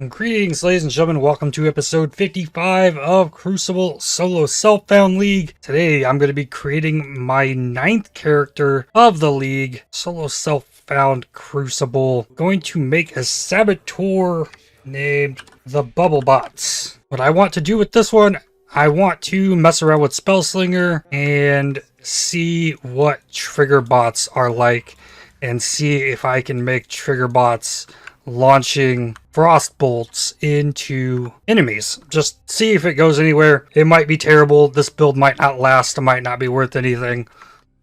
Greetings, ladies and gentlemen. Welcome to episode 55 of Crucible Solo Self-Found League. Today, I'm going to be creating my 9th character of the league, Solo Self-Found Crucible. I'm going to make a Saboteur named the Bubblebots. What I want to do with this one, I want to mess around with Spellslinger and see what Triggerbots are like and see if I can make Triggerbots launching Frostbolts into enemies. Just see if it goes anywhere. It might be terrible. This build might not last. It might not be worth anything.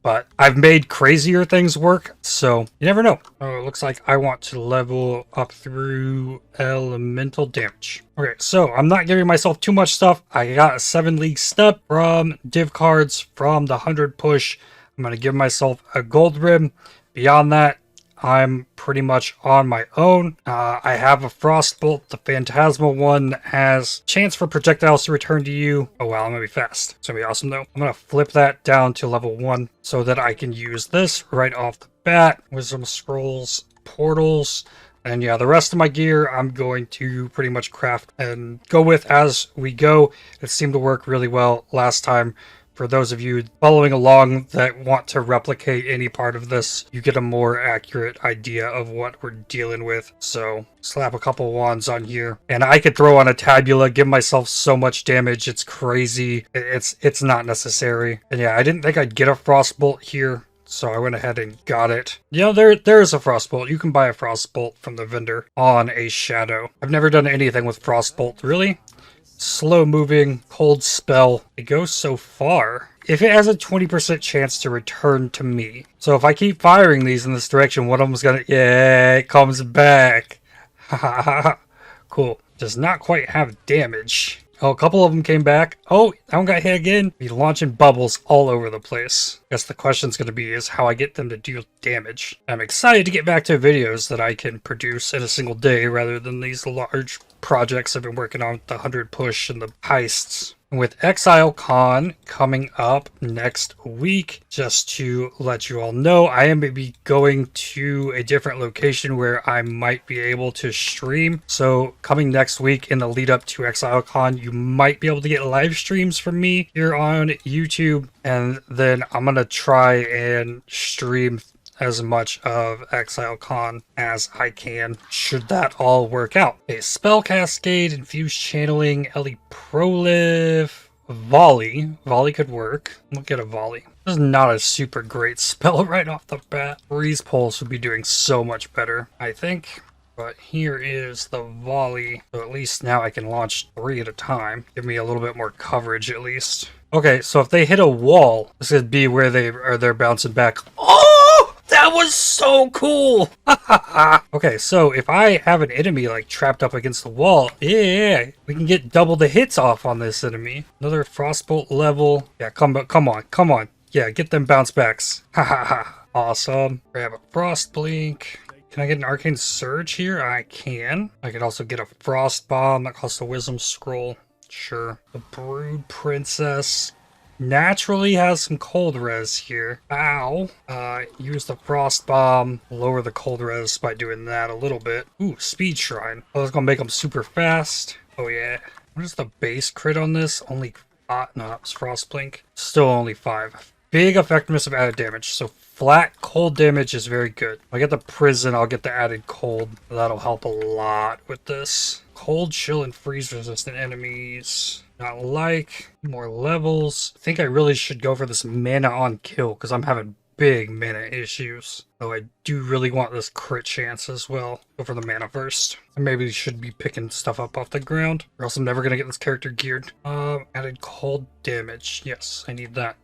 But I've made crazier things work, so you never know. Oh, it looks like I want to level up through elemental damage. Okay, so I'm not giving myself too much stuff. I got a 7 league step from div cards from the 100 push. I'm going to give myself a gold rim. Beyond that, I'm pretty much on my own. I have a Frostbolt, the Phantasmal one that has chance for projectiles to return to you. Oh wow, I'm gonna be fast. It's gonna be awesome though. I'm gonna flip that down to level 1 so that I can use this right off the bat. Wisdom scrolls, portals, and yeah, the rest of my gear I'm going to pretty much craft and go with as we go. It seemed to work really well last time. For those of you following along that want to replicate any part of this, you get a more accurate idea of what we're dealing with. So slap a couple wands on here, and I could throw on a tabula, give myself so much damage. It's crazy. It's not necessary. And yeah, I didn't think I'd get a Frostbolt here, so I went ahead and got it. You know, there is a Frostbolt. You can buy a Frostbolt from the vendor on a shadow. I've never done anything with Frostbolt, really. Slow moving, cold spell. It goes so far. If it has a 20% chance to return to me. So if I keep firing these in this direction, one of them's gonna, yeah, it comes back. Ha ha ha. Cool. Does not quite have damage. Oh, a couple of them came back. Oh, that one got hit again. Be launching bubbles all over the place. I guess the question's going to be is how I get them to deal damage. I'm excited to get back to videos that I can produce in a single day rather than these large projects I've been working on, the 100 push and the heists. With Exile Con coming up next week, just to let you all know, I am going to be going to a different location where I might be able to stream. So coming next week in the lead up to Exile Con, you might be able to get live streams from me here on YouTube. And then I'm going to try and stream as much of Exile Con as I can, should that all work out. A Spell Cascade, Infused Channeling, Ellie Prolive, Volley. Volley could work. We'll get a Volley. This is not a super great spell right off the bat. Breeze Pulse would be doing so much better, I think. But here is the Volley. So at least now I can launch 3 at a time. Give me a little bit more coverage at least. Okay, so if they hit a wall, this could be where they're bouncing back. Oh! That was so cool! Okay, so if I have an enemy like trapped up against the wall, yeah, we can get double the hits off on this enemy. Another Frostbolt level. Yeah, come on. Yeah, get them bounce backs. Ha ha ha. Awesome. Grab a Frost Blink. Can I get an Arcane Surge here? I can. I could also get a Frost Bomb that costs a Wisdom Scroll. Sure. The Brood Princess naturally has some cold res here. Ow. Use the Frost Bomb, lower the cold res by doing that a little bit. Ooh, Speed Shrine. Oh, that's gonna make them super fast. Oh yeah. What is the base crit on this? Only 5. No, it's Frost Blink. Still only 5. Big effectiveness of added damage. So flat cold damage is very good. If I get the prison, I'll get the added cold. That'll help a lot with this. Cold, chill, and freeze resistant enemies. Not like more levels. I think I really should go for this mana on kill because I'm having big mana issues. Though I do really want this crit chance as well. Go for the mana first. I maybe should be picking stuff up off the ground, or else I'm never gonna get this character geared. Added cold damage. Yes, I need that.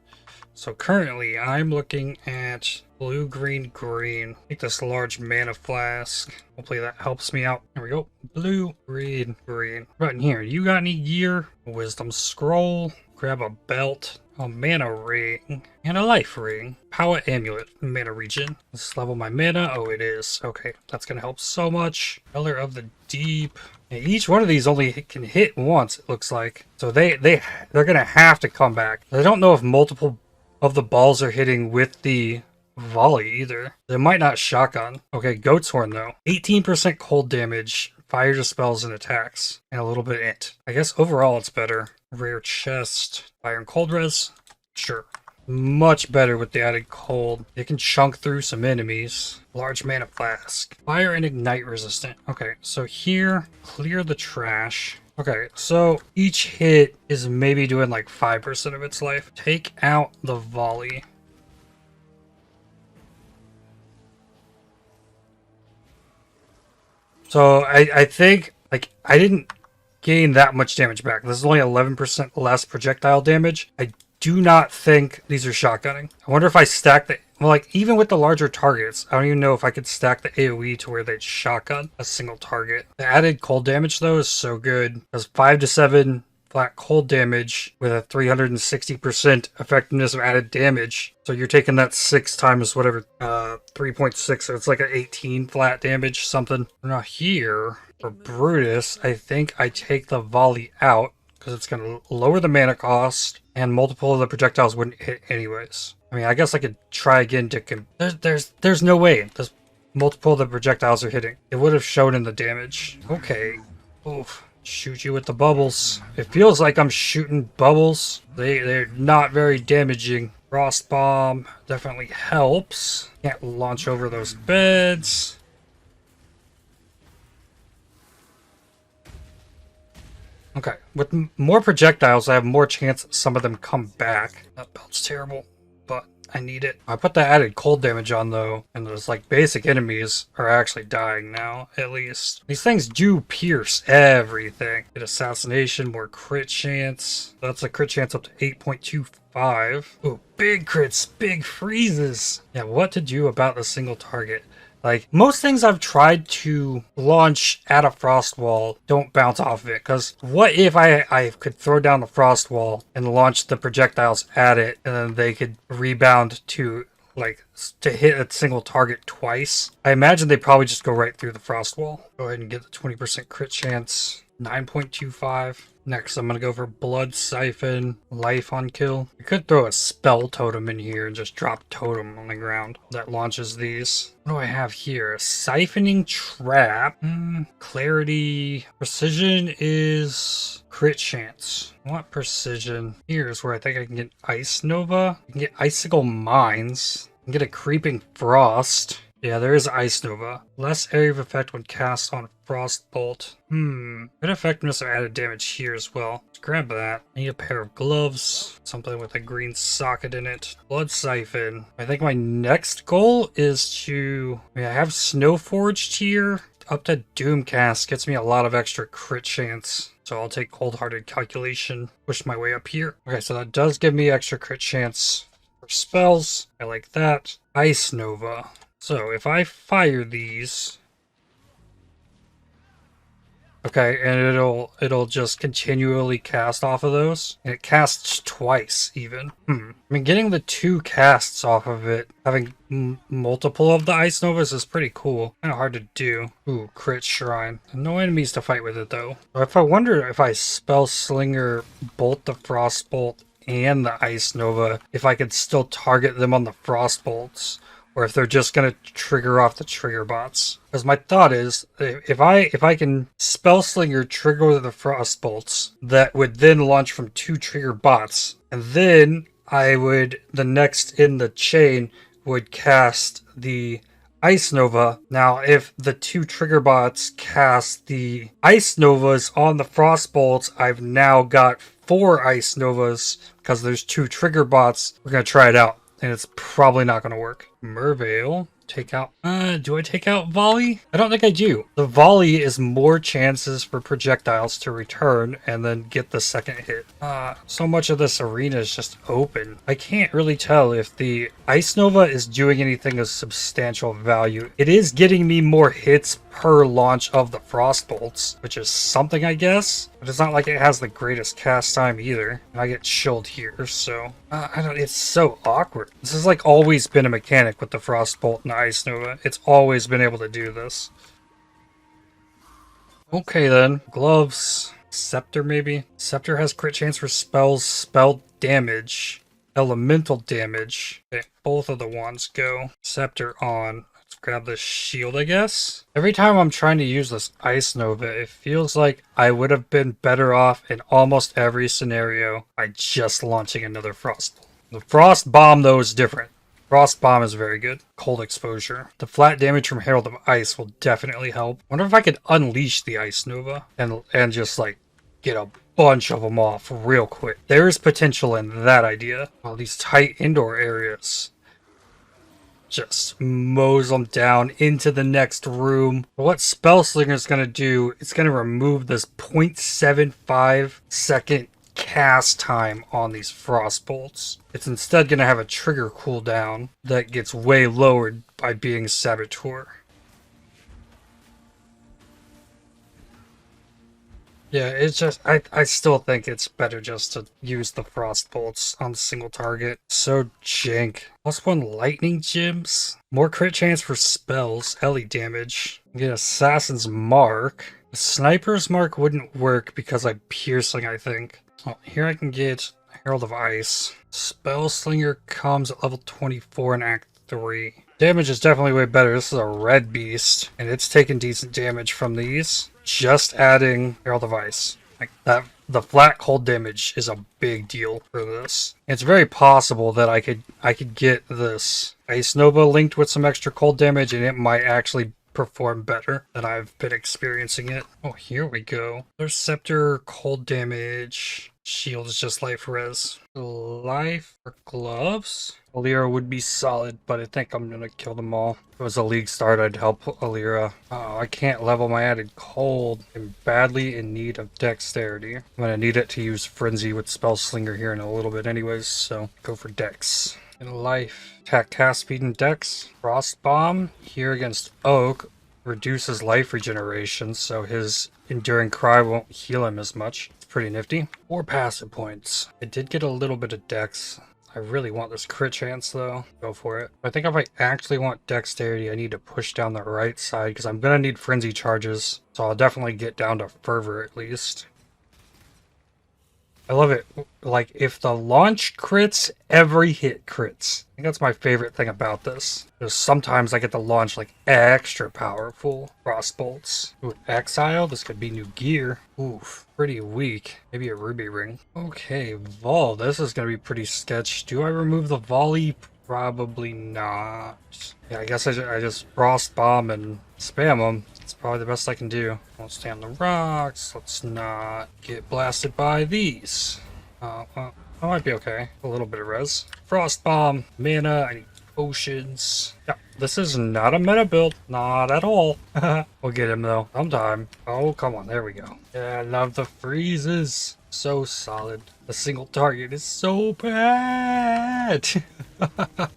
So currently I'm looking at blue, green, green. Take this large mana flask. Hopefully that helps me out. There we go. Blue, green, green. Right in here. You got any gear? Wisdom scroll. Grab a belt. A mana ring. And a life ring. Power amulet. Mana regen. Let's level my mana. Oh, it is. Okay. That's going to help so much. Color of the Deep. And each one of these only can hit once, it looks like. So they're going to have to come back. I don't know if multiple of the balls are hitting with the volley either. They might not shotgun. Okay, Goat's Horn though. 18% cold damage, fire dispels and attacks, and a little bit int. I guess overall it's better. Rare chest, fire and cold res, sure. Much better with the added cold. It can chunk through some enemies. Large mana flask. Fire and ignite resistant. Okay, so here, clear the trash. Okay, so each hit is maybe doing like 5% of its life. Take out the volley. So I think, like, I didn't gain that much damage back. This is only 11% less projectile damage. I do not think these are shotgunning. I wonder if I stack the... Well, like, even with the larger targets, I don't even know if I could stack the AoE to where they'd shotgun a single target. The added cold damage, though, is so good. It has 5 to 7 flat cold damage with a 360% effectiveness of added damage. So you're taking that 6 times whatever, 3.6, so it's like an 18 flat damage, something. Now here, for Brutus, I think I take the volley out, because it's going to lower the mana cost, and multiple of the projectiles wouldn't hit anyways. I mean, I guess I could try again to... There's no way. There's multiple of the projectiles are hitting. It would have shown in the damage. Okay. Oof. Shoot you with the bubbles. It feels like I'm shooting bubbles. They're not very damaging. Frost bomb definitely helps. Can't launch over those beds. Okay, with more projectiles, I have more chance some of them come back. That belt's terrible, but I need it. I put the added cold damage on, though, and those, like, basic enemies are actually dying now, at least. These things do pierce everything. Hit assassination, more crit chance. That's a crit chance up to 8.25. Ooh, big crits, big freezes. Yeah, what to do about the single target? Like, most things I've tried to launch at a frost wall don't bounce off of it, because what if I could throw down the frost wall and launch the projectiles at it, and then they could rebound to, like, to hit a single target twice? I imagine they probably just go right through the frost wall. Go ahead and get the 20% crit chance. 9.25. Next, I'm going to go for Blood Siphon, Life on Kill. I could throw a Spell Totem in here and just drop Totem on the ground that launches these. What do I have here? A Siphoning Trap. Clarity. Precision is crit chance. I want Precision. Here's where I think I can get Ice Nova. I can get Icicle Mines. I can get a Creeping Frost. Yeah, there is Ice Nova. Less area of effect when cast on Frostbolt. Good effectiveness of added damage here as well. Let's grab that. I need a pair of gloves. Something with a green socket in it. Blood Siphon. I think my next goal is to... I have Snowforged here. Up to Doomcast gets me a lot of extra crit chance. So I'll take Cold-Hearted Calculation. Push my way up here. Okay, so that does give me extra crit chance for spells. I like that. Ice Nova. So if I fire these, okay, and it'll just continually cast off of those, and it casts twice even. I mean, getting the 2 casts off of it, having multiple of the Ice Novas is pretty cool. Kind of hard to do. Ooh, crit shrine. No enemies to fight with it though. If I wonder if I Spellslinger Bolt the Frostbolt and the Ice Nova, if I could still target them on the Frostbolts. Or if they're just going to trigger off the Triggerbots. Because my thought is, if I can Spellslinger trigger the Frostbolts, that would then launch from 2 Triggerbots. And then I would, the next in the chain, would cast the Ice Nova. Now, if the 2 Triggerbots cast the Ice Novas on the Frostbolts, I've now got 4 Ice Novas. Because there's 2 Triggerbots. We're going to try it out. And it's probably not going to work. Merveil. Take out... do I take out Volley? I don't think I do. The Volley is more chances for projectiles to return and then get the second hit. So much of this arena is just open. I can't really tell if the Ice Nova is doing anything of substantial value. It is getting me more hits per launch of the Frostbolts, which is something, I guess. But it's not like it has the greatest cast time either. And I get chilled here, so... I don't... It's so awkward. This has, like, always been a mechanic with the Frostbolt and the Ice Nova. It's always been able to do this. Okay, then. Gloves. Scepter, maybe? Scepter has crit chance for spells, spell damage, elemental damage. Okay, both of the wands go. Scepter on. Let's grab this shield, I guess. Every time I'm trying to use this Ice Nova, it feels like I would have been better off in almost every scenario by just launching another Frost. The Frost Bomb, though, is different. Frost Bomb is very good. Cold exposure. The flat damage from Herald of Ice will definitely help. Wonder if I could unleash the Ice Nova and just like get a bunch of them off real quick. There's potential in that idea. All these tight indoor areas. Just mows them down into the next room. What Spellslinger is going to do, it's going to remove this 0.75 second cast time on these Frostbolts. It's instead going to have a trigger cooldown that gets way lowered by being Saboteur. Yeah, it's just, I still think it's better just to use the Frostbolts on the single target. So jank. +1 lightning gems. More crit chance for spells, LE damage. Get Assassin's Mark. The Sniper's Mark wouldn't work because I'm piercing, I think. Oh, here I can get Herald of Ice. Spellslinger comes at level 24 in Act 3. Damage is definitely way better. This is a red beast, and it's taking decent damage from these. Just adding Herald of Ice. Like that, the flat cold damage is a big deal for this. It's very possible that I could get this Ice Nova linked with some extra cold damage, and it might actually perform better than I've been experiencing it. Oh, here we go. There's Scepter, cold damage. Shield is just life res. Life or gloves? Alira would be solid, but I think I'm gonna kill them all. If it was a league start, I'd help Alira. Oh, I can't level my added cold. I'm badly in need of dexterity. I'm gonna need it to use Frenzy with Spellslinger here in a little bit anyways, so go for dex. In life, attack, cast speed, and dex. Frost Bomb here against Oak reduces life regeneration, so his Enduring Cry won't heal him as much. It's pretty nifty. 4 passive points. I did get a little bit of dex. I really want this crit chance though. Go for it. I think if I actually want dexterity, I need to push down the right side because I'm gonna need frenzy charges. So I'll definitely get down to fervor at least. I love it. Like, if the launch crits, every hit crits. I think that's my favorite thing about this. Because sometimes I get to launch, like, extra powerful Frostbolts. Ooh, Exile? This could be new gear. Oof, pretty weak. Maybe a Ruby Ring. Okay, Vol. This is going to be pretty sketch. Do I remove the volley? Probably not. Yeah, I guess I just Frost Bomb and spam them. It's probably the best I can do. Won't stay on the rocks. Let's not get blasted by these. Well, I might be okay. A little bit of res. Frost Bomb, mana, I need potions. Yeah, this is not a meta build. Not at all. We'll get him though. Sometime. Oh, come on. There we go. Yeah, I love the freezes. So solid. The single target is so bad.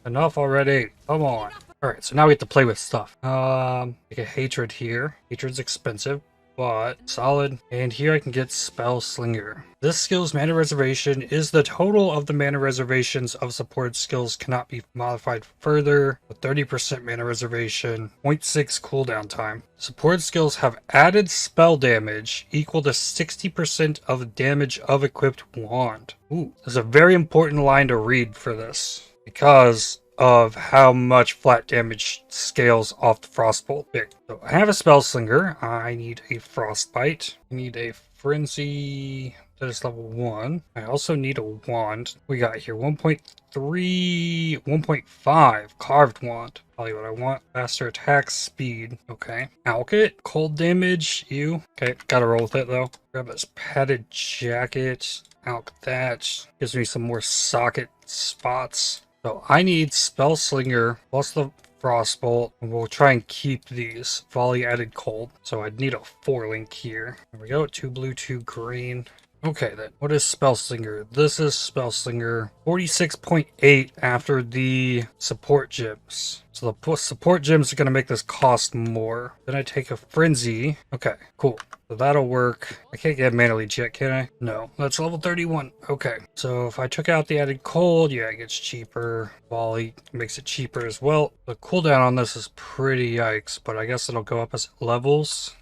Enough already. Come on. Alright, so now we have to play with stuff. Make a Hatred here. Hatred's expensive, but solid. And here I can get Spellslinger. This skill's mana reservation is the total of the mana reservations of supported skills cannot be modified further. A 30% mana reservation, 0.6 cooldown time. Supported skills have added spell damage equal to 60% of the damage of equipped wand. Ooh, there's a very important line to read for this because of how much flat damage scales off the Frostbolt. So I have a Spellslinger. I need a Frostbite. I need a Frenzy. That is level 1. I also need a wand. We got here 1.3, 1.5 carved wand. Probably what I want. Faster attack speed. Okay. Alkit. Cold damage. You. Okay. Gotta roll with it though. Grab this padded jacket. Alk that. Gives me some more socket spots. So I need Spellslinger plus the Frostbolt, and we'll try and keep these. Volley added cold. So I'd need a 4-link here. There we go. 2 blue, 2 green. Okay then, what is Spellslinger? This is Spellslinger 46.8 after the support gems. So the support gems are going to make this cost more. Then I take a Frenzy. Okay, cool. So that'll work. I can't get Mana Leech yet, can I? No, that's level 31. Okay, so if I took out the added cold, yeah, it gets cheaper. Volley makes it cheaper as well. The cooldown on this is pretty yikes, but I guess it'll go up as it levels.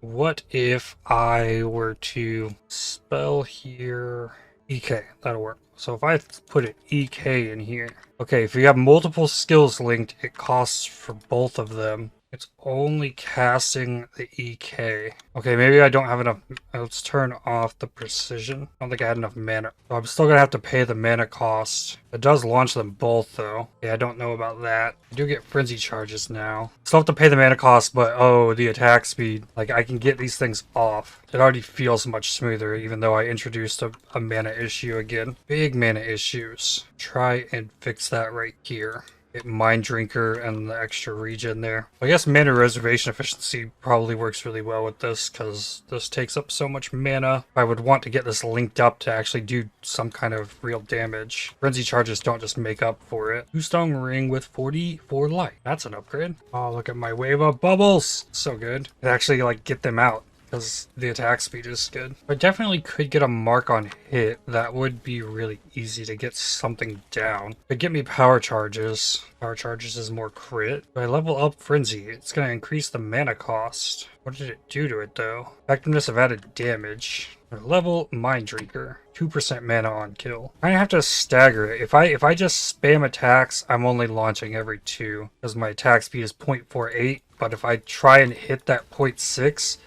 What if I were to spell here? EK, that'll work. So if I put an EK in here. Okay, if you have multiple skills linked, it costs for both of them. It's only casting the EK. Okay, maybe I don't have enough. Let's turn off the precision. I don't think I had enough mana. So I'm still gonna have to pay the mana cost. It does launch them both though. Yeah, I don't know about that. I do get frenzy charges now. Still have to pay the mana cost, but oh, the attack speed. Like I can get these things off. It already feels much smoother, even though I introduced a mana issue again. Big mana issues. Try and fix that right here. Get Mind Drinker and the extra regen there. I guess mana reservation efficiency probably works really well with this because this takes up so much mana. I would want to get this linked up to actually do some kind of real damage. Frenzy charges don't just make up for it. 2-stone ring with 44 light. That's an upgrade. Oh, look at my wave of bubbles. So good. It actually like get them out, because the attack speed is good. I definitely could get a mark on hit. That would be really easy to get something down. But get me power charges. Power charges is more crit. If I level up Frenzy, it's going to increase the mana cost. What did it do to it though? Effectiveness of added damage. Level Mind Drinker. 2% mana on kill. I have to stagger it. If I just spam attacks, I'm only launching every 2. Because my attack speed is 0.48. But if I try and hit that 0.6,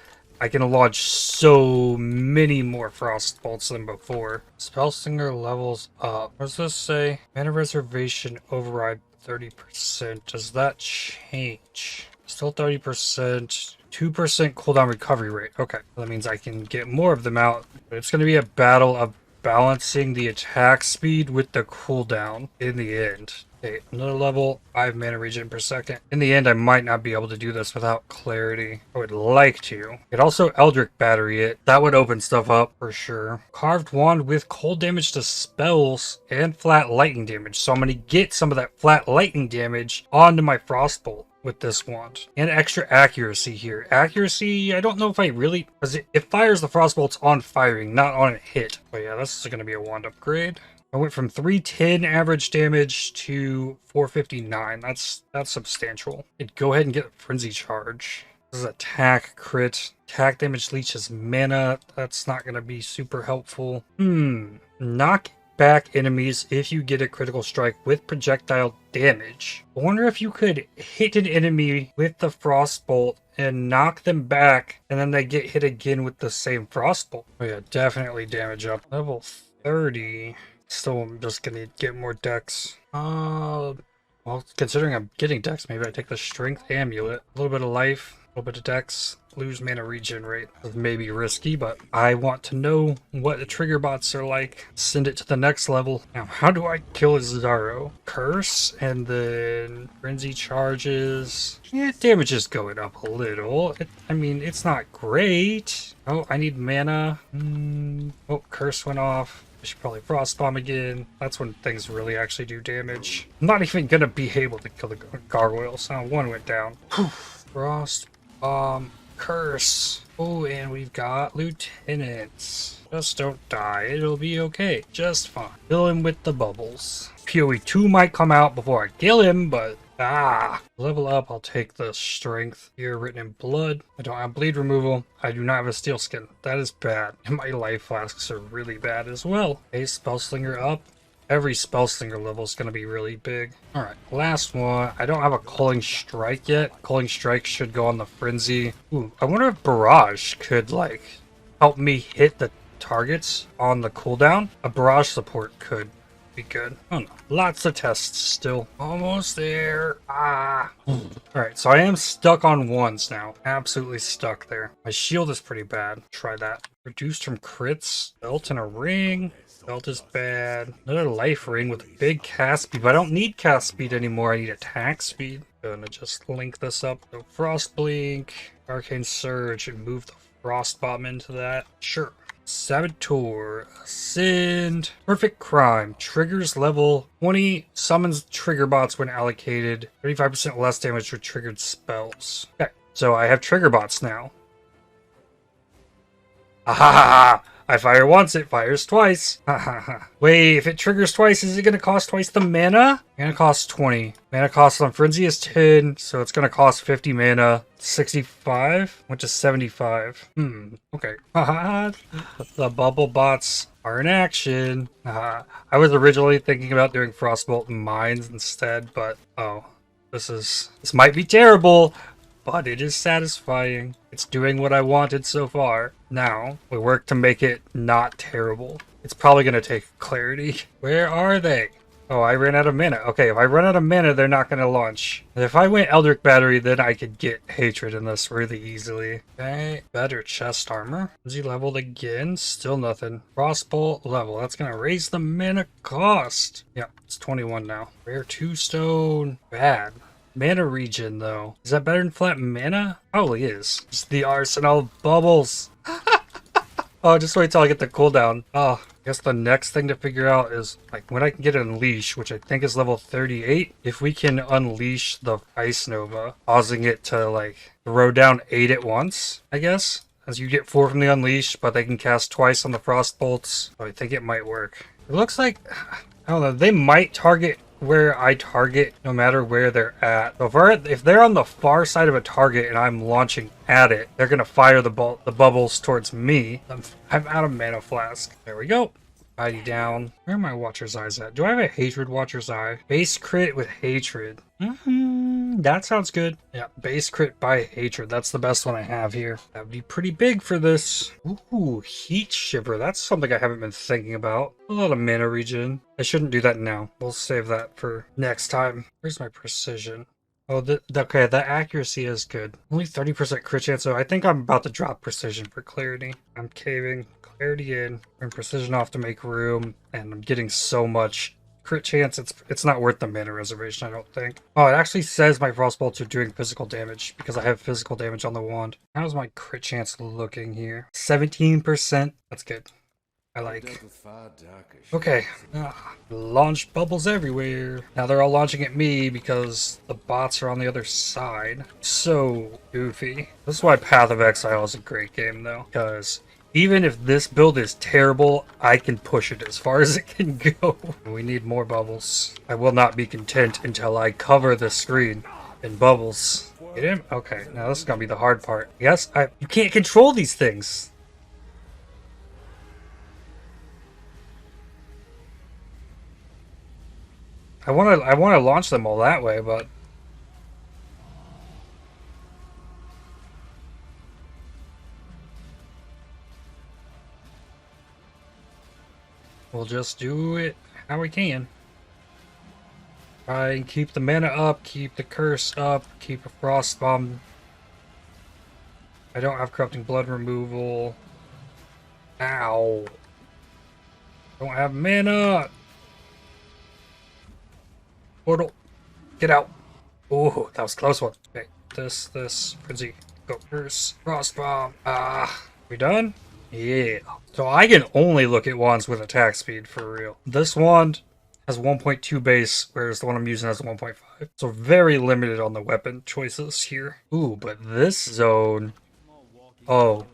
I can launch so many more Frostbolts than before. Spellslinger levels up. What does this say? Mana reservation override 30%. Does that change? Still 30%. 2% cooldown recovery rate. Okay, that means I can get more of them out. But it's going to be a battle of balancing the attack speed with the cooldown in the end. Okay, another level, 5 mana regen per second. In the end, I might not be able to do this without clarity. I would like to. It also Eldritch Battery it. That would open stuff up for sure. Carved wand with cold damage to spells and flat lightning damage. So I'm going to get some of that flat lightning damage onto my Frostbolt with this wand. And extra accuracy here. Accuracy, I don't know if I really... because it fires the Frostbolts on firing, not on a hit. But yeah, this is going to be a wand upgrade. I went from 310 average damage to 459. That's substantial. I'd go ahead and get a frenzy charge. This is attack crit. Attack damage leeches mana. That's not going to be super helpful. Knock back enemies if you get a critical strike with projectile damage. I wonder if you could hit an enemy with the Frostbolt and knock them back, and then they get hit again with the same Frostbolt. Oh yeah, definitely damage up. Level 30. Still, I'm just gonna get more dex. Well, considering I'm getting dex, maybe I take the strength amulet. A little bit of life, a little bit of dex, lose mana regen rate. This may be risky, but I want to know what the triggerbots are like. Send it to the next level. Now, how do I kill Zaro? Curse, and then frenzy charges. Yeah, damage is going up a little. I mean, it's not great. Oh, I need mana. Oh, curse went off. I should probably frost bomb again. That's when things really actually do damage. I'm not even gonna be able to kill the gargoyles. One went down. Frost bomb, curse. Oh, and we've got lieutenants. Just don't die. It'll be okay. Just fine. Kill him with the bubbles. PoE 2 might come out before I kill him, but level up, I'll take the strength here written in blood. I don't have bleed removal. I do not have a steel skin. That is bad. And my life flasks are really bad as well. Okay, Spellslinger up. Every Spellslinger level is going to be really big. Alright, last one. I don't have a Culling Strike yet. Culling Strike should go on the Frenzy. Ooh, I wonder if Barrage could, like, help me hit the targets on the cooldown. A Barrage support could be good. Oh no. Lots of tests still. Almost there. Alright, so I am stuck on ones now. Absolutely stuck there. My shield is pretty bad. Try that. Reduced from crits. Belt and a ring. Belt is bad. Another life ring with a big cast speed. But I don't need cast speed anymore. I need attack speed. Gonna just link this up. So Frost Blink, Arcane Surge, and move the Frost Bomb into that. Sure. Saboteur, Ascend, Perfect Crime, triggers level 20, summons Triggerbots when allocated, 35% less damage for triggered spells. Okay, so I have Triggerbots now. I fire once, it fires twice. Wait, if it triggers twice, is it going to cost twice the mana? Mana costs 20. Mana cost on Frenzy is 10, so it's going to cost 50 mana. 65, which is 75. Okay. The bubble bots are in action. I was originally thinking about doing Frostbolt and Mines instead, but this might be terrible, but it is satisfying. It's doing what I wanted so far. Now, we work to make it not terrible. It's probably going to take clarity. Where are they? Oh, I ran out of mana. Okay, if I run out of mana, they're not going to launch. If I went Eldritch Battery, then I could get Hatred in this really easily. Okay, better chest armor. Is he leveled again? Still nothing. Frostbolt level. That's going to raise the mana cost. Yep, it's 21 now. Rare 2 stone. Bad. Mana regen, though. Is that better than flat mana? Probably is. Just the arsenal of bubbles. Oh, just wait till I get the cooldown. Oh, I guess the next thing to figure out is like when I can get Unleash, which I think is level 38. If we can unleash the Ice Nova, causing it to like throw down 8 at once, I guess. As you get 4 from the Unleash, but they can cast twice on the Frostbolts. So I think it might work. It looks like, I don't know, they might target where I target no matter where they're at. So if they're on the far side of a target and I'm launching at it, they're going to fire the bubbles towards me. I'm out of mana flask. There we go. Mighty down. Where are my Watcher's Eyes at? Do I have a Hatred Watcher's Eye? Base crit with Hatred. That sounds good. Yeah, base crit by Hatred. That's the best one I have here. That would be pretty big for this. Ooh, Heat Shiver. That's something I haven't been thinking about. A lot of mana regen. I shouldn't do that now. We'll save that for next time. Where's my precision? Oh, okay, the accuracy is good. Only 30% crit chance, so I think I'm about to drop precision for clarity. I'm caving clarity in and precision off to make room, and I'm getting so much crit chance, it's not worth the mana reservation, I don't think. Oh, it actually says my Frostbolts are doing physical damage because I have physical damage on the wand. How's my crit chance looking here? 17%. That's good. I like. Okay. Launch bubbles everywhere. Now they're all launching at me because the bots are on the other side. So goofy. This is why Path of Exile is a great game, though. Because even if this build is terrible, I can push it as far as it can go. We need more bubbles. I will not be content until I cover the screen in bubbles. Get him? Okay, now this is going to be the hard part. Yes, you can't control these things. I want to launch them all that way, but we'll just do it how we can. Try and keep the mana up, keep the curse up, keep a frost bomb. I don't have corrupting blood removal. Ow. Don't have mana. Portal. Get out. Oh, that was a close one. Okay, this, frenzy. Go, curse, frost bomb. We done? Yeah. So I can only look at wands with attack speed for real. This wand has 1.2 base, whereas the one I'm using has 1.5. So very limited on the weapon choices here. Ooh, but this zone. Oh,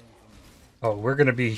we're gonna be.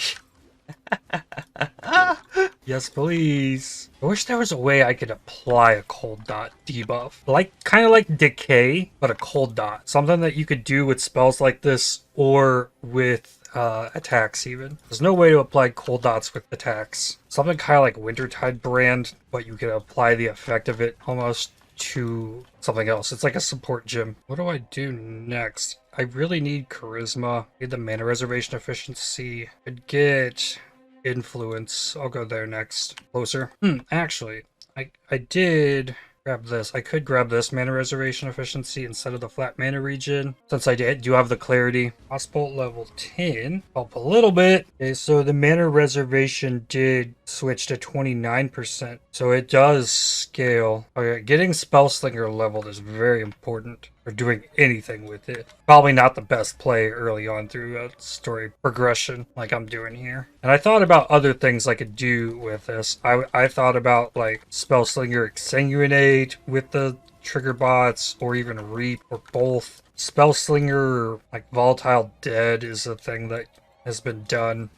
Yes, please. I wish there was a way I could apply a cold dot debuff. Kind of like decay, but a cold dot. Something that you could do with spells like this or with attacks even. There's no way to apply cold dots with attacks. Something kind of like Wintertide Brand, but you can apply the effect of it almost to something else. It's like a support gem. What do I do next? I really need charisma. I need the mana reservation efficiency. I'd get influence. I'll go there next. Closer. Actually, I did grab this. I could grab this mana reservation efficiency instead of the flat mana regen, since I do have the clarity. Frostbolt level 10. Help a little bit. Okay, so the mana reservation did switch to 29%. So it does scale. Okay, getting Spellslinger leveled is very important for doing anything with it. Probably not the best play early on through a story progression like I'm doing here. And I thought about other things I could do with this. I thought about like Spellslinger Exsanguinate with the Triggerbots, or even Reap, or both. Spellslinger, like Volatile Dead, is a thing that has been done.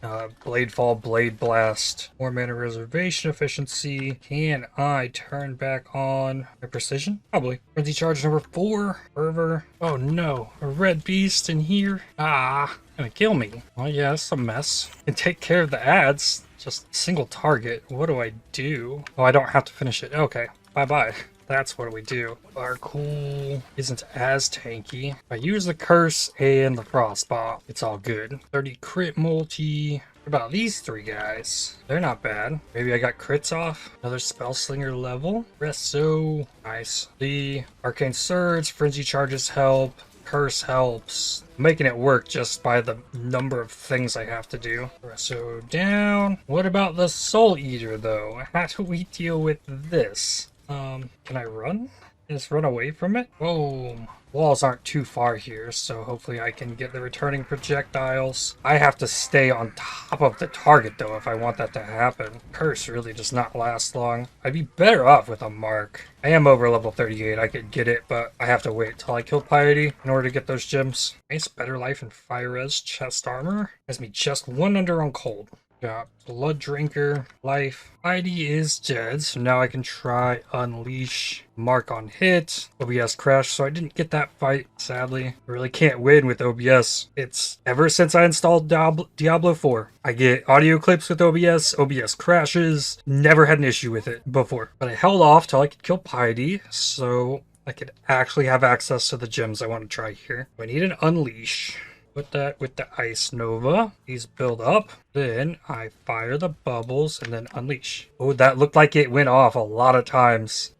Blade Fall, Blade Blast, more mana reservation efficiency. Can I turn back on my precision? Probably. Frenzy Charge number 4. Fervor. Oh no, a red beast in here. Ah, gonna kill me. Well, yeah, it's a mess. Can take care of the ads. Just single target. What do I do? Oh, I don't have to finish it. Okay, bye-bye. That's what we do. Our cool isn't as tanky. If I use the curse and the frostbolt, it's all good. 30 crit multi. What about these 3 guys? They're not bad. Maybe I got crits off. Another Spellslinger level. Resto. Nice. The Arcane Surge, Frenzy Charges help. Curse helps. I'm making it work just by the number of things I have to do. Resto down. What about the Soul Eater though? How do we deal with this? Can I run? Just run away from it? Whoa. Walls aren't too far here, so hopefully I can get the returning projectiles. I have to stay on top of the target though if I want that to happen. Curse really does not last long. I'd be better off with a mark. I am over level 38, I could get it, but I have to wait till I kill Piety in order to get those gems. Nice, better life and fire res chest armor. Has me just 1 under on cold. Got Blood Drinker, life. Piety is dead, so now I can try Unleash. Mark on hit. OBS crashed, so I didn't get that fight, sadly. I really can't win with OBS. It's ever since I installed Diablo 4. I get audio clips with OBS, OBS crashes. Never had an issue with it before. But I held off till I could kill Piety, so I could actually have access to the gems I want to try here. I need an Unleash. Put that with the Ice Nova. These build up. Then I fire the bubbles and then unleash. Oh, that looked like it went off a lot of times.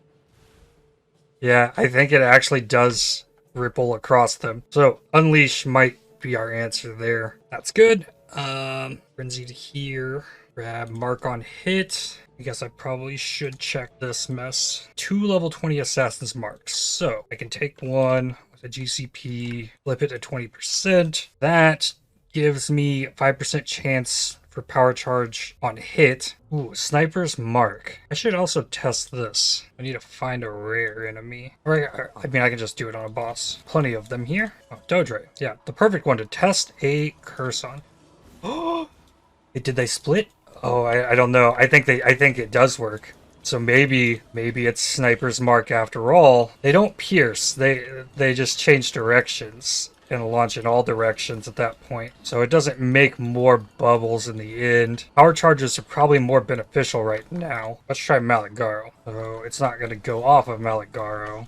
Yeah, I think it actually does ripple across them. So unleash might be our answer there. That's good. Frenzied here. Grab mark on hit. I guess I probably should check this mess. 2 level 20 Assassin's Marks. So I can take one with a GCP, flip it to 20%. That gives me 5% chance for power charge on hit. Ooh, Sniper's Mark. I should also test this. I need to find a rare enemy. Or, I mean, I can just do it on a boss. Plenty of them here. Oh, Dodre. Yeah, the perfect one to test a curse on. Oh, did they split? Oh, I don't know. I think it does work. So maybe it's Sniper's Mark after all. They don't pierce. They just change directions and launch in all directions at that point. So it doesn't make more bubbles in the end. Power charges are probably more beneficial right now. Let's try Malagaro. So it's not going to go off of Malagaro.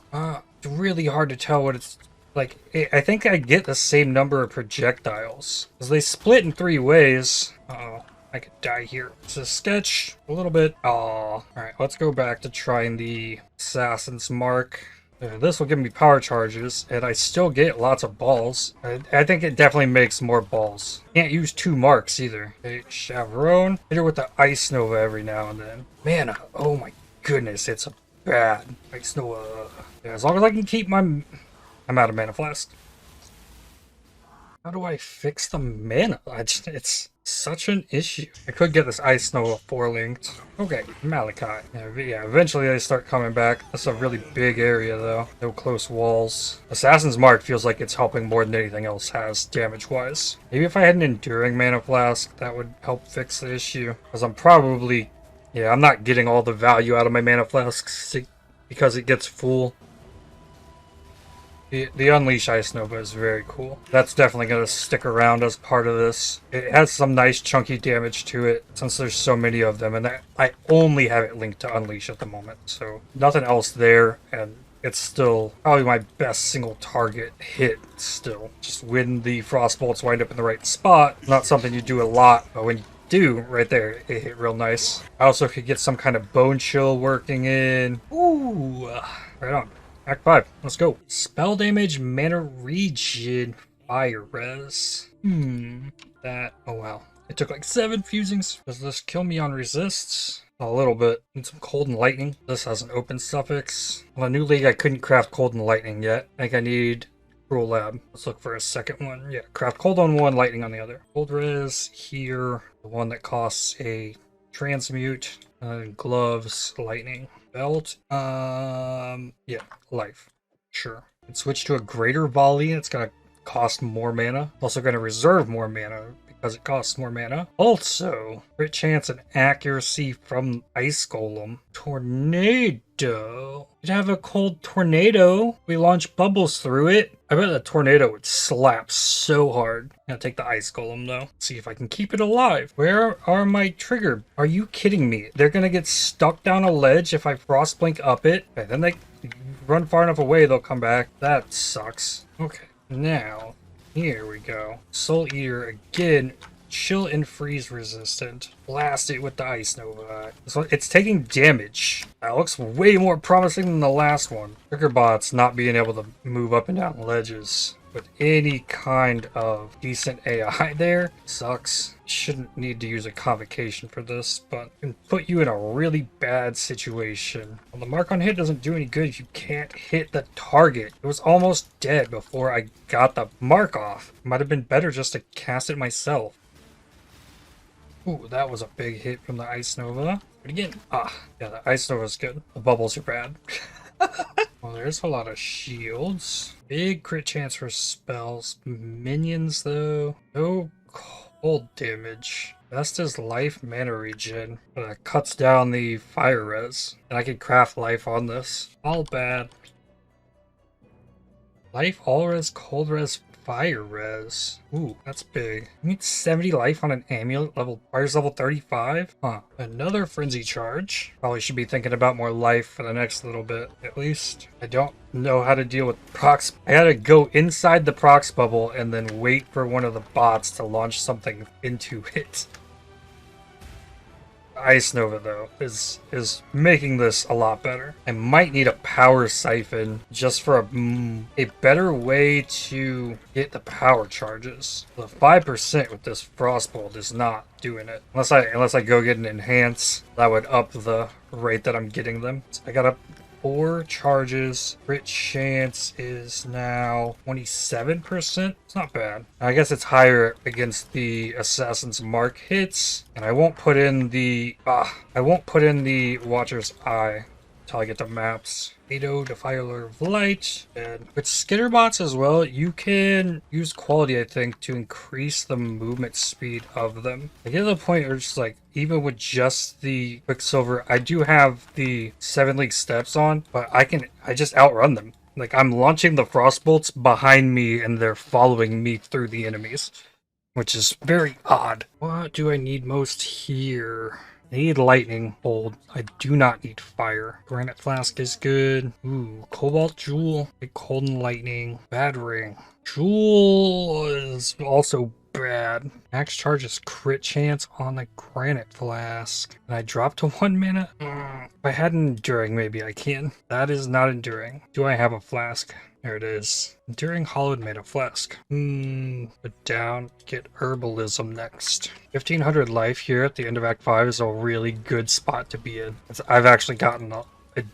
It's really hard to tell what it's like. I think I get the same number of projectiles because they split in 3 ways. Uh-oh. I could die here. It's a sketch a little bit. All right, let's go back to trying the Assassin's Mark. This will give me power charges, and I still get lots of balls. I think it definitely makes more balls. Can't use 2 marks either. Okay, Chavron. Hit her with the Ice Nova every now and then. Man, oh my goodness, it's bad. Ice Nova. Yeah, as long as I can keep my... I'm out of mana flask. How do I fix the mana? It's such an issue. I could get this Ice Nova 4-linked. Okay, Malachi. Yeah, eventually they start coming back. That's a really big area though. No close walls. Assassin's Mark feels like it's helping more than anything else has damage-wise. Maybe if I had an Enduring Mana Flask, that would help fix the issue. Because I'm probably... Yeah, I'm not getting all the value out of my Mana Flasks because it gets full. The Unleash Ice Nova is very cool. That's definitely going to stick around as part of this. It has some nice chunky damage to it since there's so many of them, and I only have it linked to Unleash at the moment, so nothing else there, and it's still probably my best single target hit still. Just when the Frostbolts wind up in the right spot, not something you do a lot, but when you do, right there, it hit real nice. I also could get some kind of Bone Chill working in. Ooh, right on. Act 5, let's go. Spell damage, mana regen, fire res. That, oh wow. It took like 7 fusings. Does this kill me on resists? A little bit. Need some cold and lightning. This has an open suffix. On a new league, I couldn't craft cold and lightning yet. I think I need Cruel Lab. Let's look for a second one. Yeah, craft cold on one, lightning on the other. Cold res here. The one that costs a transmute. Gloves, lightning. Belt, yeah, life, sure. And switch to a greater volley. It's gonna cost more mana. Also gonna reserve more mana because it costs more mana. Also, crit chance and accuracy from Ice Golem. Tornado. You'd have a cold tornado. We launch bubbles through it. I bet the tornado would slap so hard. I'm gonna take the Ice Golem though. See if I can keep it alive. Where are my trigger? Are you kidding me? They're gonna get stuck down a ledge if I Frostblink up it. Okay, then they run far enough away, they'll come back. That sucks. Okay, now, here we go. Soul Eater again. Chill and freeze resistant. Blast it with the Ice Nova. So it's taking damage. That looks way more promising than the last one. Triggerbot's not being able to move up and down ledges with any kind of decent AI there sucks. Shouldn't need to use a convocation for this, but can put you in a really bad situation. Well, the mark on hit doesn't do any good if you can't hit the target. It was almost dead before I got the mark off. Might have been better just to cast it myself. Ooh, that was a big hit from the Ice Nova. But again, yeah, the Ice Nova's good. The bubbles are bad. Well, there's a lot of shields. Big crit chance for spells. Minions, though. No cold damage. Best is life mana regen. That cuts down the fire res. And I can craft life on this. All bad. Life, all res, cold res, fire res. Ooh, that's big. You need 70 life on an amulet level, fire's level 35? Huh. Another frenzy charge. Probably should be thinking about more life for the next little bit, at least. I don't know how to deal with procs. I gotta go inside the procs bubble and then wait for one of the bots to launch something into it. Ice Nova though is making this a lot better. I might need a power siphon just for a better way to get the power charges. The 5% with this Frostbolt is not doing it unless I go get an enhance. That would up the rate that I'm getting them. So I got 4 charges. Crit chance is now 27%. It's not bad. I guess it's higher against the Assassin's Mark hits. And I won't put in the Watcher's Eye until I get the maps. Ado, Defiler of Light, and with Skitterbots as well, you can use quality, I think, to increase the movement speed of them. I get to the point where it's like, even with just the Quicksilver, I do have the 7 League Steps on, but I just outrun them. Like, I'm launching the Frostbolts behind me, and they're following me through the enemies, which is very odd. What do I need most here? I need lightning bolt. I do not need fire. Granite flask is good. Ooh, cobalt jewel. Big cold and lightning. Bad ring. Jewel is also bad. Max charge is crit chance on the granite flask. And I dropped to 1 minute. If I had an enduring, maybe I can. That is not enduring. Do I have a flask? There it is. Enduring hollowed made a flask. Put down, get herbalism next. 1500 life here at the end of Act 5 is a really good spot to be in. I've actually gotten a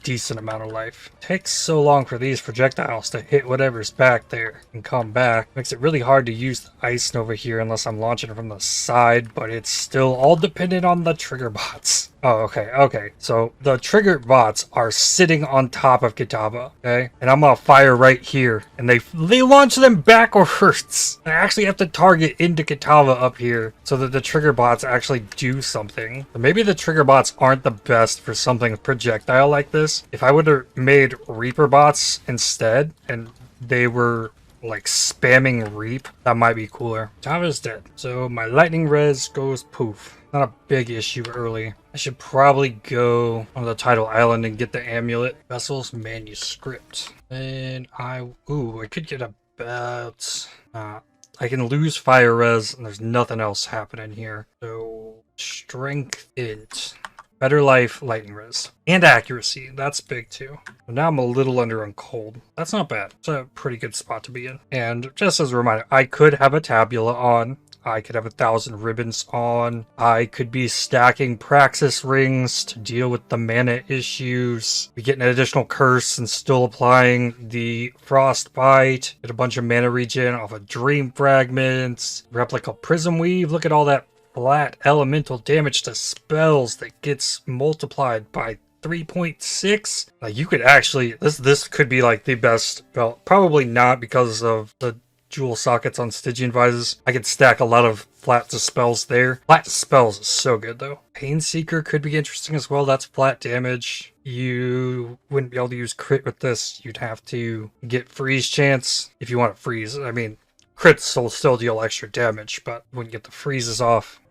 decent amount of life. It takes so long for these projectiles to hit whatever's back there and come back. Makes it really hard to use the Ice Nova here unless I'm launching from the side, but it's still all dependent on the trigger bots. Oh, okay. So the trigger bots are sitting on top of Kitava, okay? And I'm gonna fire right here, and they launch them backwards. I actually have to target into Kitava up here so that the trigger bots actually do something. But maybe the trigger bots aren't the best for something projectile like this. If I would have made Reaper bots instead, and they were like spamming Reap, that might be cooler. Kitava's dead, so my lightning res goes poof. Not a big issue early. I should probably go on the Tidal Island and get the amulet. Vessel's manuscript. And I could get a bet. I can lose fire res and there's nothing else happening here. So strength int. Better life, lightning res. And accuracy, that's big too. But now I'm a little under on cold. That's not bad. It's a pretty good spot to be in. And just as a reminder, I could have a tabula on. I could have 1,000 ribbons on. I could be stacking Praxis rings to deal with the mana issues. Be getting an additional curse and still applying the Frostbite. Get a bunch of mana regen off of Dream Fragments. Replica Prism Weave. Look at all that flat elemental damage to spells that gets multiplied by 3.6. Like, you could actually, this could be like the best spell. Probably not because of the jewel sockets on Stygian Vises. I could stack a lot of flat dispels there. Flat dispels is so good though. Pain Seeker could be interesting as well. That's flat damage. You wouldn't be able to use crit with this. You'd have to get freeze chance if you want to freeze. I mean, crits will still deal extra damage, but when you get the freezes off.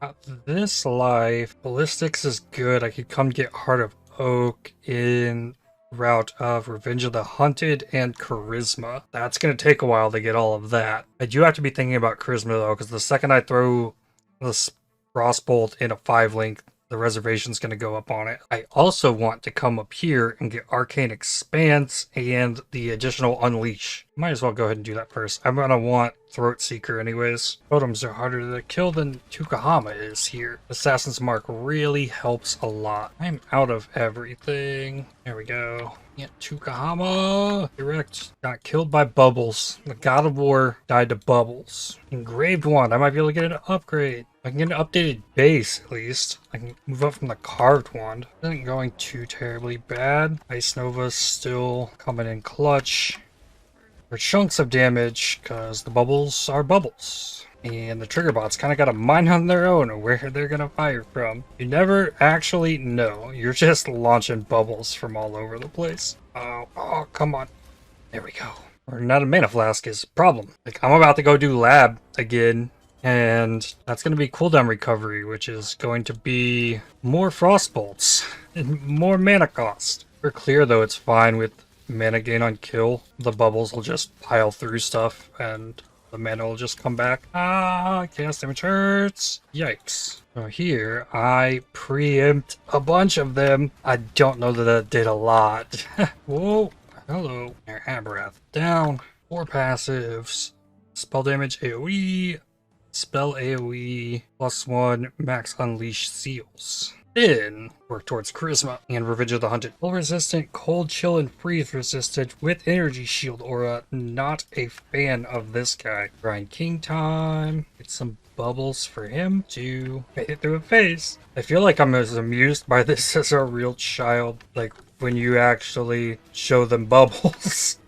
This life, ballistics is good. I could come get Heart of Oak in route of Revenge of the Hunted and Charisma. That's going to take a while to get all of that. I do have to be thinking about Charisma though, because the second I throw this Frostbolt in a 5-link, the reservation's going to go up on it. I also want to come up here and get Arcane Expanse and the additional Unleash. Might as well go ahead and do that first. I'm going to want Throat Seeker anyways. Totems are harder to kill than Tukahama is here. Assassin's Mark really helps a lot. I'm out of everything. There we go. Yeah, Tukahama. Direct. Got killed by Bubbles. The God of War died to Bubbles. Engraved Wand. I might be able to get an upgrade. I can get an updated base, at least. I can move up from the Carved Wand. Isn't going too terribly bad. Ice Nova's still coming in clutch. For chunks of damage, because the bubbles are bubbles. And the Triggerbots kind of got a mind on their own where they're going to fire from. You never actually know. You're just launching bubbles from all over the place. Oh, come on. There we go. Running out of mana flask is a problem. Like, I'm about to go do lab again. And that's going to be cooldown recovery, which is going to be more Frostbolts and more mana cost. For clear, though, it's fine with mana gain on kill. The bubbles will just pile through stuff, and the mana will just come back. Chaos damage hurts. Yikes. So here, I preempt a bunch of them. I don't know that that did a lot. Whoa. Hello. Abrath down. 4 passives. Spell damage AoE. Spell AoE +1 max unleash seals. Then work towards Charisma and Revenge of the Hunted. Full resistant, cold, chill, and freeze resistant with energy shield aura. Not a fan of this guy. Grind King time. Get some bubbles for him to make it through a phase. I feel like I'm as amused by this as a real child. Like when you actually show them bubbles.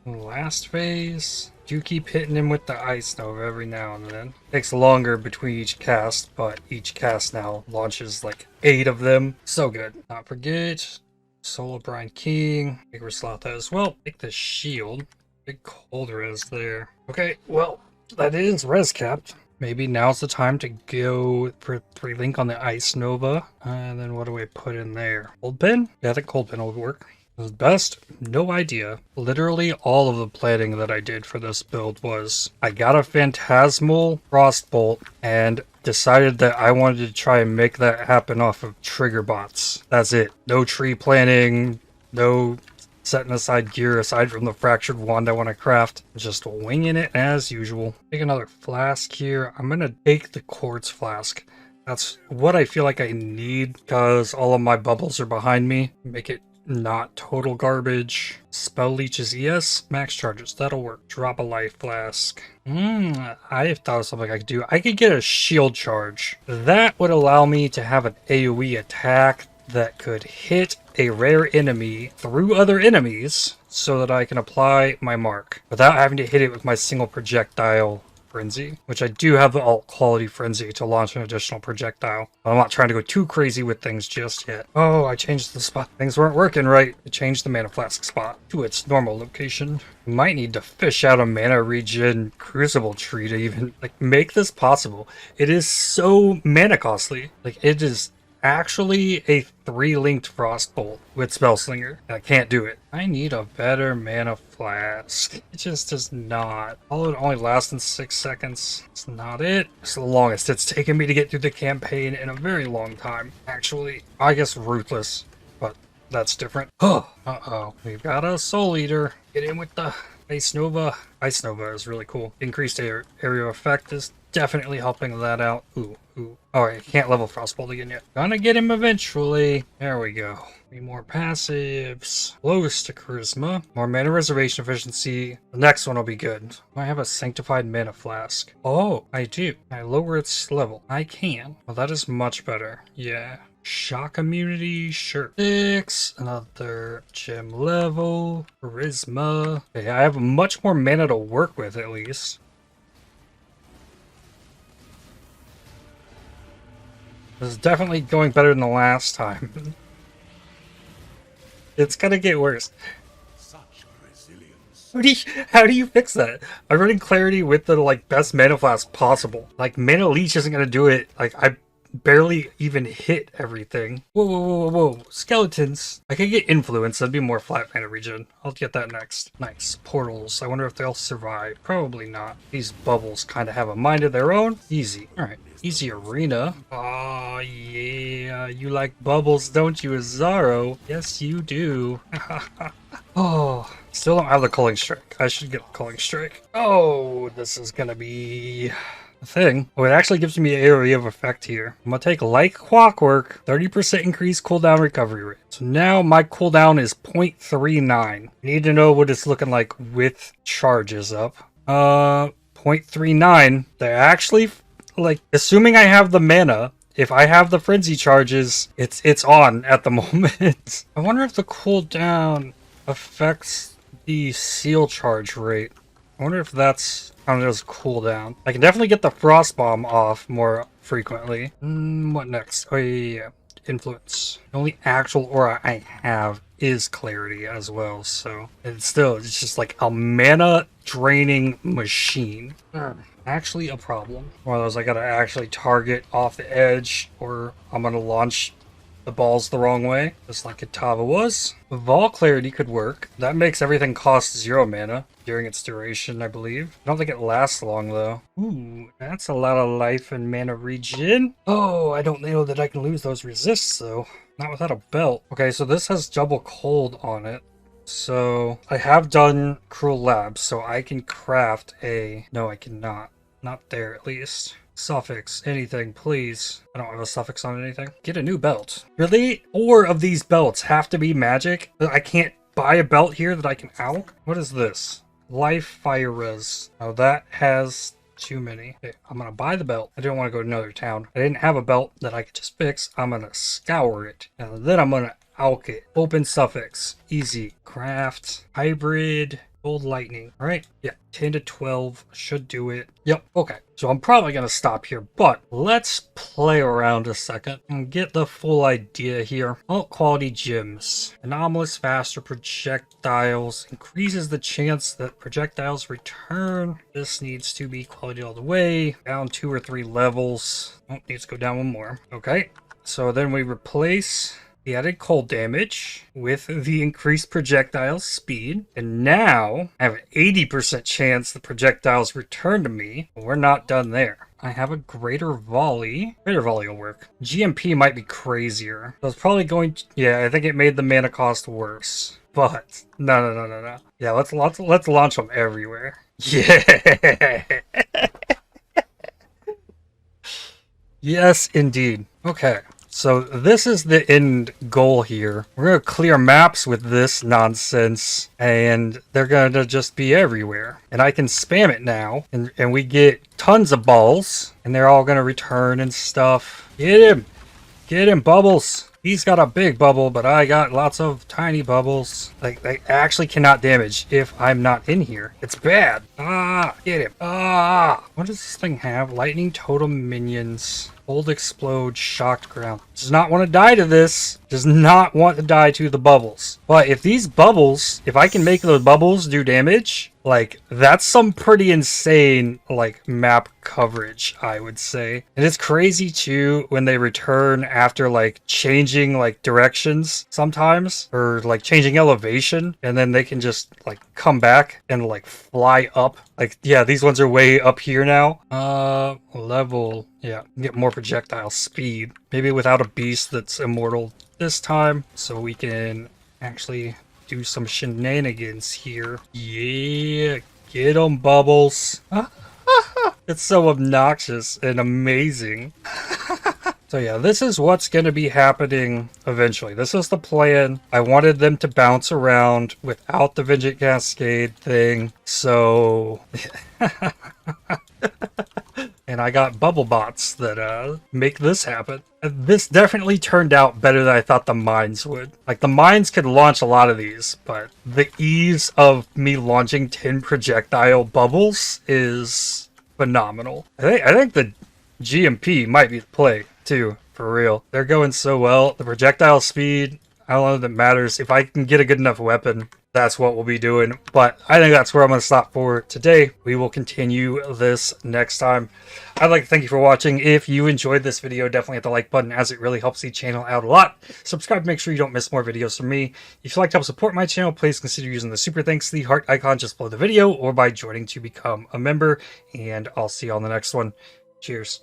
Last phase. Do keep hitting him with the Ice Nova every now and then. Takes longer between each cast, but each cast now launches like 8 of them. So good. Not forget, Solo Brian King. Big Raslata as well. Take the shield. Big cold res there. Okay, well, that is res capped. Maybe now's the time to go for 3-link on the Ice Nova. And then what do we put in there? Cold Pen? Yeah, I think Cold Pen will work. Best? No idea. Literally all of the planning that I did for this build was I got a Phantasmal Frostbolt and decided that I wanted to try and make that happen off of Triggerbots. That's it. No tree planning, no setting aside gear aside from the Fractured Wand I want to craft. Just winging it as usual. Take another flask here. I'm going to take the Quartz Flask. That's what I feel like I need because all of my bubbles are behind me. Make it not total garbage. Spell leeches, yes. Max charges, that'll work. Drop a life flask. I thought of something I could do. I could get a shield charge. That would allow me to have an AoE attack that could hit a rare enemy through other enemies so that I can apply my mark without having to hit it with my single projectile Frenzy, which I do have the alt quality Frenzy to launch an additional projectile. I'm not trying to go too crazy with things just yet. Oh, I changed the spot. Things weren't working right. I changed the mana flask spot to its normal location. Might need to fish out a mana regen Crucible tree to even like make this possible. It is so mana costly. Like it is actually a 3-linked Frostbolt with Spellslinger. I can't do it. I need a better mana flask. It just does not. Although it only lasts in 6 seconds. It's not it. It's the longest it's taken me to get through the campaign in a very long time. Actually, I guess Ruthless, but that's different. Uh-oh. We've got a Soul Eater. Get in with the Ice Nova. Ice Nova is really cool. Increased area effect is definitely helping that out. Ooh. Alright, I can't level Frostbolt again yet. Gonna get him eventually. There we go. 3 more passives. Close to Charisma. More mana reservation efficiency. The next one will be good. I have a Sanctified Mana Flask. Oh, I do. I lower its level. I can. Well, that is much better. Yeah. Shock immunity, sure. 6, another gem level, charisma. Okay, I have much more mana to work with at least. This is definitely going better than the last time. It's gonna get worse. How do you fix that? I'm running Clarity with the like best mana flask possible. Like Mana Leech isn't gonna do it. Like I barely even hit everything. Whoa, whoa, whoa, whoa, whoa. Skeletons. I could get Influence. That'd be more flat mana regen. I'll get that next. Nice. Portals. I wonder if they'll survive. Probably not. These bubbles kind of have a mind of their own. Easy. Alright. Easy arena. Oh, yeah. You like bubbles, don't you, Azaro? Yes, you do. Oh, still don't have the Culling Strike. I should get the Culling Strike. Oh, this is gonna be a thing. Oh, it actually gives me an area of effect here. I'm gonna take Like Clockwork, 30% increase cooldown recovery rate. So now my cooldown is 0.39. I need to know what it's looking like with charges up. 0.39. They're actually, like, assuming I have the mana, if I have the frenzy charges, it's on at the moment. I wonder if the cooldown affects the seal charge rate. I wonder if that's counted as cooldown. I can definitely get the frost bomb off more frequently. What next? Oh yeah. Influence. The only actual aura I have is Clarity as well, so it's just like a mana draining machine. Actually a problem. One of those I gotta actually target off the edge, or I'm gonna launch the balls the wrong way, just like Kitava was. Vol Clarity could work. That makes everything cost 0 mana during its duration, I believe. I don't think it lasts long, though. Ooh, that's a lot of life and mana regen. Oh, I don't know that I can lose those resists, though. Not without a belt. Okay, so this has double cold on it. So I have done Cruel Labs, so I can craft a... No, I cannot. Not there, at least. Suffix, anything, please. I don't have a suffix on anything. Get a new belt. Really? 4 of these belts have to be magic? I can't buy a belt here that I can alch? What is this? Life Fire Res. Oh, that has too many. Okay, I'm gonna buy the belt. I didn't want to go to another town. I didn't have a belt that I could just fix. I'm gonna scour it. And then I'm gonna alch it. Open suffix. Easy. Craft. Hybrid. Gold Lightning, right? Yeah, 10 to 12 should do it. Yep, okay. So I'm probably going to stop here, but let's play around a second and get the full idea here. Alt quality gems. Anomalous faster projectiles. Increases the chance that projectiles return. This needs to be quality all the way. Down 2 or 3 levels. Oh, needs to go down 1 more. Okay, so then we replace the added cold damage with the increased projectile speed. And now I have an 80% chance the projectiles return to me. But we're not done there. I have a greater volley. Greater volley will work. GMP might be crazier. So it's probably going to... Yeah, I think it made the mana cost worse. But no. Yeah, let's launch them everywhere. Yeah. Yes, indeed. Okay. So this is the end goal here. We're going to clear maps with this nonsense, and they're going to just be everywhere. And I can spam it now, and we get tons of balls, and they're all going to return and stuff. Get him! Get him, Bubbles! He's got a big bubble, but I got lots of tiny bubbles. Like, they actually cannot damage if I'm not in here. It's bad. Ah, get him. Ah! What does this thing have? Lightning totem minions. Cold explode, shocked ground. Does not want to die to this. Does not want to die to the bubbles. But if these bubbles, if I can make those bubbles do damage, like, that's some pretty insane, like, map coverage, I would say. And it's crazy, too, when they return after, like, changing, like, directions sometimes. Or, like, changing elevation. And then they can just, like, come back and, like, fly up. Like, yeah, these ones are way up here now. Level... Yeah, get more projectile speed. Maybe without a beast that's immortal this time. So we can actually do some shenanigans here. Yeah, get them, Bubbles. It's so obnoxious and amazing. So yeah, this is what's going to be happening eventually. This is the plan. I wanted them to bounce around without the Vengeance Cascade thing. So... And I got bubble bots that make this happen. This definitely turned out better than I thought the mines would. Like, the mines could launch a lot of these, but the ease of me launching 10 projectile bubbles is phenomenal. I think the GMP might be the play, too. For real. They're going so well. The projectile speed, I don't know if that matters. If I can get a good enough weapon, that's what we'll be doing. But I think that's where I'm going to stop for today. We will continue this next time. I'd like to thank you for watching. If you enjoyed this video, definitely hit the like button, as it really helps the channel out a lot. Subscribe to make sure you don't miss more videos from me. If you'd like to help support my channel, please consider using the super thanks, the heart icon just below the video, or by joining to become a member. And I'll see you on the next one. Cheers.